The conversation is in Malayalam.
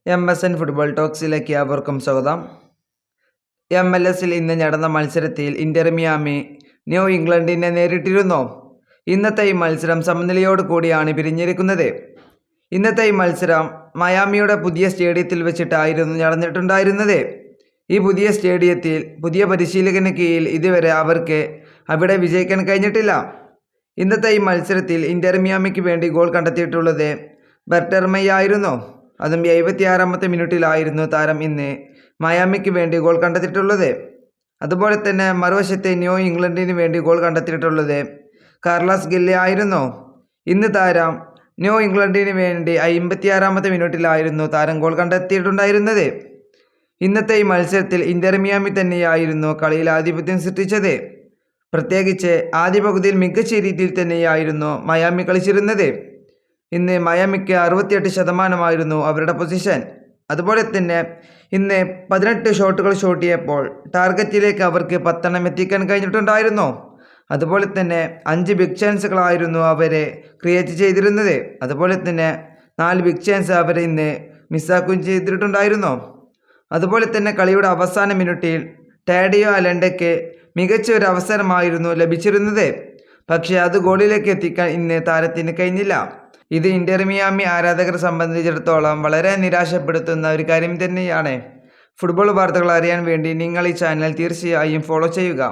MSN ഫുട്ബോൾ ടോക്സിലേക്ക് അവർക്കും സ്വാഗതം. MLS-ൽ ഇന്ന് നടന്ന മത്സരത്തിൽ ഇന്റർ മിയാമി ന്യൂ ഇംഗ്ലണ്ടിനെ നേരിട്ടിരുന്നു. ഇന്നത്തെ ഈ മത്സരം സമനിലയോട് കൂടിയാണ് പിരിഞ്ഞിരിക്കുന്നത്. ഇന്നത്തെ ഈ മത്സരം മയാമിയുടെ പുതിയ സ്റ്റേഡിയത്തിൽ വെച്ചിട്ടായിരുന്നു നടന്നിട്ടുണ്ടായിരുന്നത്. ഈ പുതിയ സ്റ്റേഡിയത്തിൽ പുതിയ പരിശീലകന് കീഴിൽ ഇതുവരെ അവർക്ക് അവിടെ വിജയിക്കാൻ കഴിഞ്ഞിട്ടില്ല. ഇന്നത്തെ ഈ മത്സരത്തിൽ ഇന്റർ മിയാമിക്ക് വേണ്ടി ഗോൾ കണ്ടെത്തിയിട്ടുള്ളത് ബെർട്ടർമയായിരുന്നു. അതും 76-ാമത്തെ മിനിറ്റിലായിരുന്നു താരം ഇന്ന് മയാമിക്ക് വേണ്ടി ഗോൾ കണ്ടെത്തിയിട്ടുള്ളത്. അതുപോലെ തന്നെ മറുവശത്തെ ന്യൂ ഇംഗ്ലണ്ടിന് വേണ്ടി ഗോൾ കണ്ടെത്തിയിട്ടുള്ളത് കാർലസ് ഗില്ലെ ആയിരുന്നു. ഇന്ന് താരം ന്യൂ ഇംഗ്ലണ്ടിന് വേണ്ടി 56-ാമത്തെ മിനിറ്റിലായിരുന്നു താരം ഗോൾ കണ്ടെത്തിയിട്ടുണ്ടായിരുന്നത്. ഇന്നത്തെ ഈ മത്സരത്തിൽ ഇന്റർ മിയാമി തന്നെയായിരുന്നു കളിയിൽ ആധിപത്യം സൃഷ്ടിച്ചത്. പ്രത്യേകിച്ച് ആദ്യ പകുതിയിൽ മികച്ച രീതിയിൽ തന്നെയായിരുന്നു മയാമി കളിച്ചിരുന്നത്. ഇന്ന് മയാമിക്ക് 68% അവരുടെ പൊസിഷൻ. അതുപോലെ തന്നെ ഇന്ന് 18 ഷോട്ടുകൾ ഷോട്ടിയപ്പോൾ ടാർഗറ്റിലേക്ക് അവർക്ക് 10 എത്തിക്കാൻ കഴിഞ്ഞിട്ടുണ്ടായിരുന്നു. അതുപോലെ തന്നെ 5 ബിഗ് ചാൻസുകളായിരുന്നു അവരെ ക്രിയേറ്റ് ചെയ്തിരുന്നത്. അതുപോലെ തന്നെ 4 ബിഗ് ചാൻസ് അവർ ഇന്ന് മിസ്സാക്കുകയും ചെയ്തിട്ടുണ്ടായിരുന്നു. അതുപോലെ തന്നെ കളിയുടെ അവസാന മിനിറ്റിൽ ടാഡിയോ അലണ്ടയ്ക്ക് മികച്ച ഒരു അവസരമായിരുന്നു ലഭിച്ചിരുന്നത്. പക്ഷേ അത് ഗോളിലേക്ക് എത്തിക്കാൻ ഇന്ന് താരത്തിന് കഴിഞ്ഞില്ല. ഇത് ഇന്റർ മിയാമി ആരാധകരെ സംബന്ധിച്ചിടത്തോളം വളരെ നിരാശപ്പെടുത്തുന്ന ഒരു കാര്യം തന്നെയാണ്. ഫുട്ബോൾ വാർത്തകൾ അറിയാൻ വേണ്ടി നിങ്ങൾ ഈ ചാനൽ തീർച്ചയായും ഫോളോ ചെയ്യുക.